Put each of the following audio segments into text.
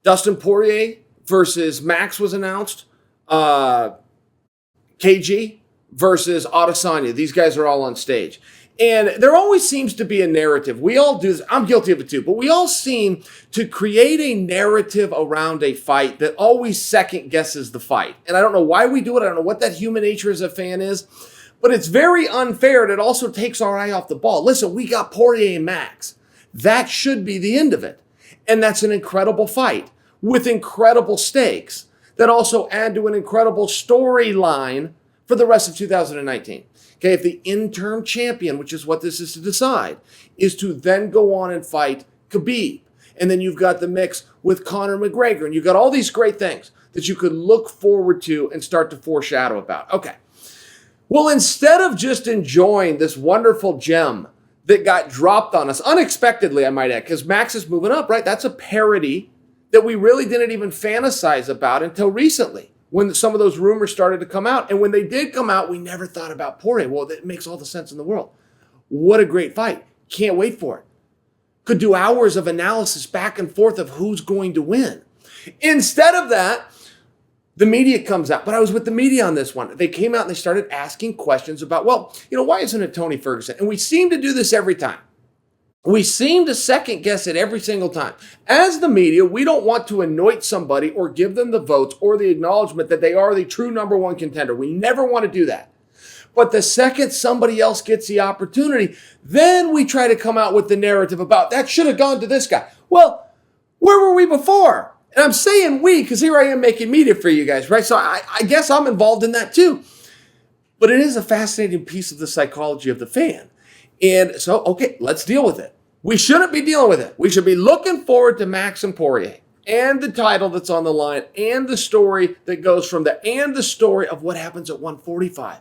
Dustin Poirier versus Max was announced. KG versus Adesanya. These guys are all on stage. And there always seems to be a narrative. We all do this. I'm guilty of it too. But we all seem to create a narrative around a fight that always second guesses the fight. And I don't know why we do it. I don't know what that human nature as a fan is. But it's very unfair. And it also takes our eye off the ball. Listen, we got Poirier and Max. That should be the end of it. And that's an incredible fight with incredible stakes that also add to an incredible storyline for the rest of 2019. Okay, if the interim champion, which is what this is to decide, is to then go on and fight Khabib, and then you've got the mix with Conor McGregor, and you've got all these great things that you could look forward to and start to foreshadow about. Okay, well, instead of just enjoying this wonderful gem that got dropped on us unexpectedly, I might add, because Max is moving up, right? That's a parody that we really didn't even fantasize about until recently, when some of those rumors started to come out. And when they did come out, we never thought about Poirier. Well, that makes all the sense in the world. What a great fight. Can't wait for it. Could do hours of analysis back and forth of who's going to win. Instead of that, the media comes out. But I was with the media on this one. They came out and they started asking questions about, well, why isn't it Tony Ferguson? And we seem to do this every time. We seem to second guess it every single time. As the media, we don't want to anoint somebody or give them the votes or the acknowledgement that they are the true number one contender. We never want to do that. But the second somebody else gets the opportunity, then we try to come out with the narrative about that should have gone to this guy. Well, where were we before? And I'm saying we because here I am making media for you guys, right? So I guess I'm involved in that too. But it is a fascinating piece of the psychology of the fan. And so, okay, let's deal with it. We shouldn't be dealing with it. We should be looking forward to Max and Poirier and the title that's on the line and the story that goes from there and the story of what happens at 145.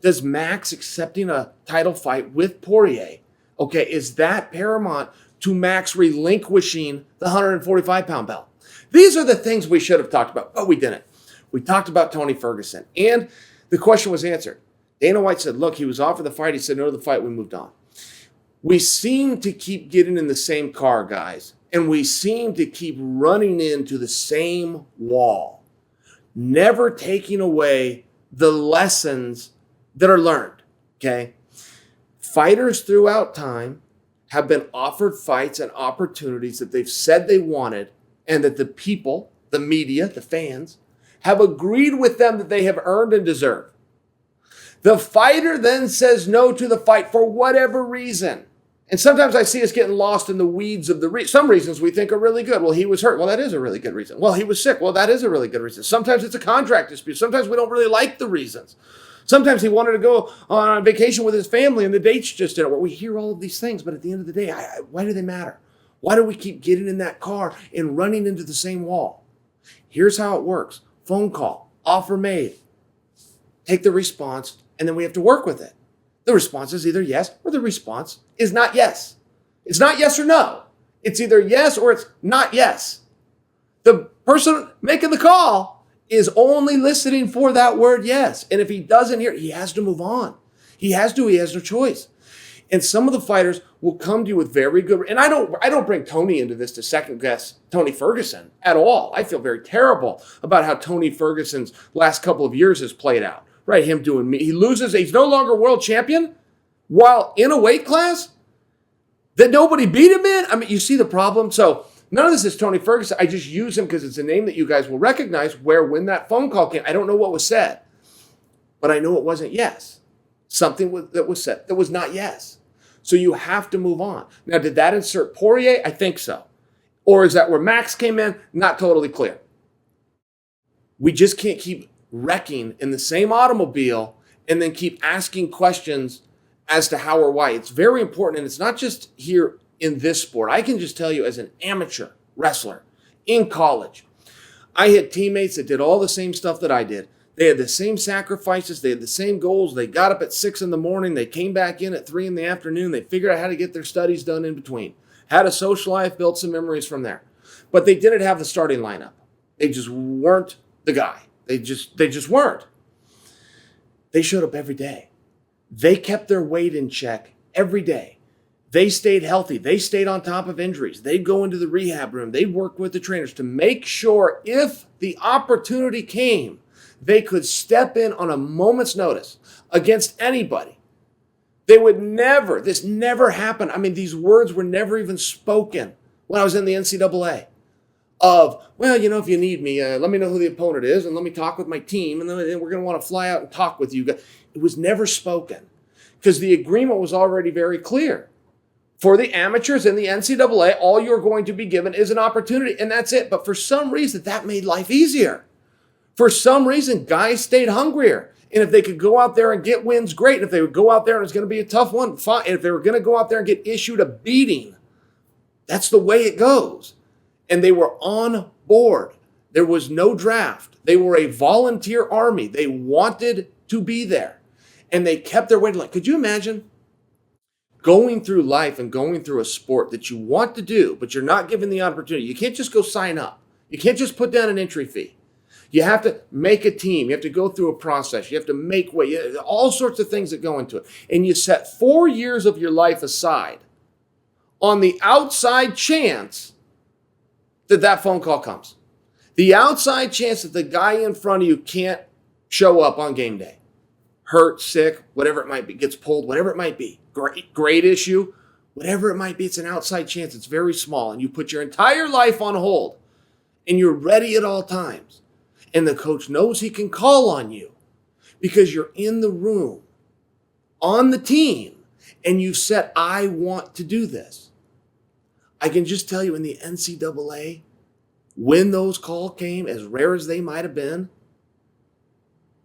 Does Max accepting a title fight with Poirier, okay, is that paramount to Max relinquishing the 145-pound belt? These are the things we should have talked about, but we didn't. We talked about Tony Ferguson, and the question was answered. Dana White said, look, he was offered the fight. He said no to the fight. We moved on. We seem to keep getting in the same car, guys, and we seem to keep running into the same wall, never taking away the lessons that are learned, okay? Fighters throughout time have been offered fights and opportunities that they've said they wanted and that the people, the media, the fans, have agreed with them that they have earned and deserve. The fighter then says no to the fight for whatever reason. And sometimes I see us getting lost in the weeds of some reasons we think are really good. Well, he was hurt. Well, that is a really good reason. Well, he was sick. Well, that is a really good reason. Sometimes it's a contract dispute. Sometimes we don't really like the reasons. Sometimes he wanted to go on vacation with his family and the dates just didn't work. We hear all of these things, but at the end of the day, why do they matter? Why do we keep getting in that car and running into the same wall? Here's how it works. Phone call, offer made. Take the response, and then we have to work with it. The response is either yes or the response is not yes. It's not yes or no. It's either yes or it's not yes. The person making the call is only listening for that word yes. And if he doesn't hear it, he has to move on. He has no choice. And some of the fighters will come to you with very good, and I don't bring Tony into this to second guess Tony Ferguson at all. I feel very terrible about how Tony Ferguson's last couple of years has played out. Right, he loses, he's no longer world champion while in a weight class that nobody beat him in. I mean, you see the problem? So none of this is Tony Ferguson. I just use him because it's a name that you guys will recognize when that phone call came. I don't know what was said, but I know it wasn't yes. Something that was said that was not yes. So you have to move on. Now, did that insert Poirier? I think so. Or is that where Max came in? Not totally clear. We just can't keep wrecking in the same automobile and then keep asking questions as to how or why. It's very important, and it's not just here in this sport. I can just tell you as an amateur wrestler in college, I had teammates that did all the same stuff that I did. They had the same sacrifices. They had the same goals. They got up at 6 in the morning. They came back in at 3 in the afternoon. They figured out how to get their studies done in between. Had a social life, built some memories from there. But they didn't have the starting lineup. They just weren't the guy. They just weren't. They showed up every day. They kept their weight in check every day. They stayed healthy. They stayed on top of injuries. They'd go into the rehab room. They'd work with the trainers to make sure if the opportunity came, they could step in on a moment's notice against anybody. They would never, this never happened. I mean, these words were never even spoken when I was in the NCAA of, well, you know, if you need me, let me know who the opponent is and let me talk with my team and then we're going to want to fly out and talk with you. It was never spoken because the agreement was already very clear. For the amateurs in the NCAA, all you're going to be given is an opportunity, and that's it. But for some reason, that made life easier. For some reason, guys stayed hungrier. And if they could go out there and get wins, great. And if they would go out there and it's going to be a tough one, fine. And if they were going to go out there and get issued a beating, that's the way it goes. And they were on board. There was no draft. They were a volunteer army. They wanted to be there. And they kept their weight. Could you imagine going through life and going through a sport that you want to do, but you're not given the opportunity? You can't just go sign up. You can't just put down an entry fee. You have to make a team. You have to go through a process. You have to make weight. All sorts of things that go into it. And you set 4 years of your life aside on the outside chance that that phone call comes. The outside chance that the guy in front of you can't show up on game day. Hurt, sick, whatever it might be, gets pulled, whatever it might be. Great issue, whatever it might be, it's an outside chance. It's very small. And you put your entire life on hold and you're ready at all times. And the coach knows he can call on you because you're in the room on the team and you've said, I want to do this. I can just tell you in the NCAA, when those calls came, as rare as they might have been,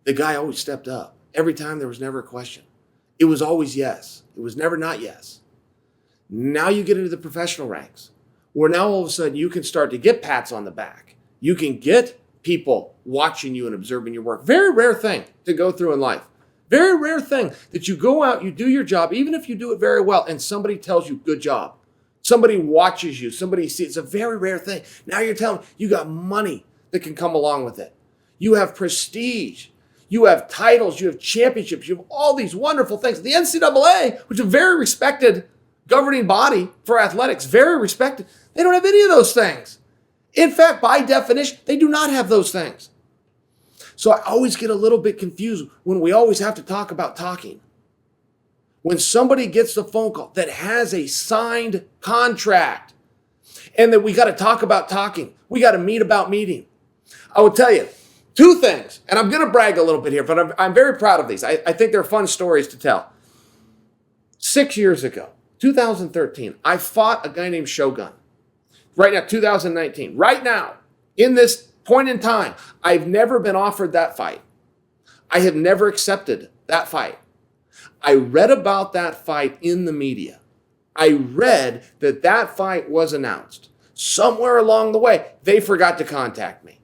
the guy always stepped up. Every time there was never a question. It was always yes. It was never not yes. Now you get into the professional ranks where now all of a sudden you can start to get pats on the back. You can get people watching you and observing your work. Very rare thing to go through in life. Very rare thing that you go out, you do your job, even if you do it very well, and somebody tells you, good job. Somebody watches you. Somebody sees. It's a very rare thing. Now you're telling me you got money that can come along with it. You have prestige. You have titles. You have championships. You have all these wonderful things. The NCAA, which is a very respected governing body for athletics, very respected, they don't have any of those things. In fact, by definition, they do not have those things. So I always get a little bit confused when we always have to talk about talking. When somebody gets the phone call that has a signed contract and that we got to talk about talking, we got to meet about meeting. I will tell you two things, and I'm going to brag a little bit here, but I'm very proud of these. I think they're fun stories to tell. 6 years ago, 2013, I fought a guy named Shogun. Right now, 2019. Right now, in this point in time, I've never been offered that fight. I have never accepted that fight. I read about that fight in the media. I read that that fight was announced. Somewhere along the way, they forgot to contact me.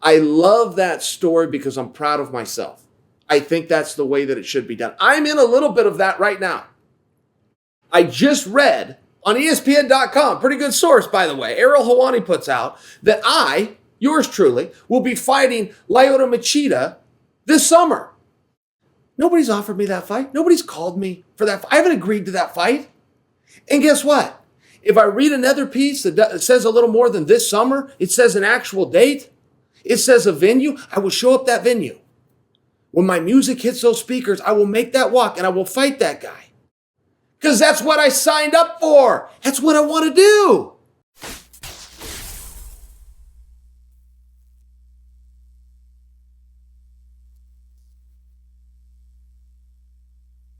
I love that story because I'm proud of myself. I think that's the way that it should be done. I'm in a little bit of that right now. I just read on ESPN.com, pretty good source, by the way, Errol Hawani puts out that I, yours truly, will be fighting Lyoto Machida this summer. Nobody's offered me that fight. Nobody's called me for that fight. I haven't agreed to that fight. And guess what? If I read another piece that says a little more than this summer, it says an actual date, it says a venue, I will show up that venue. When my music hits those speakers, I will make that walk and I will fight that guy. Because that's what I signed up for. That's what I want to do.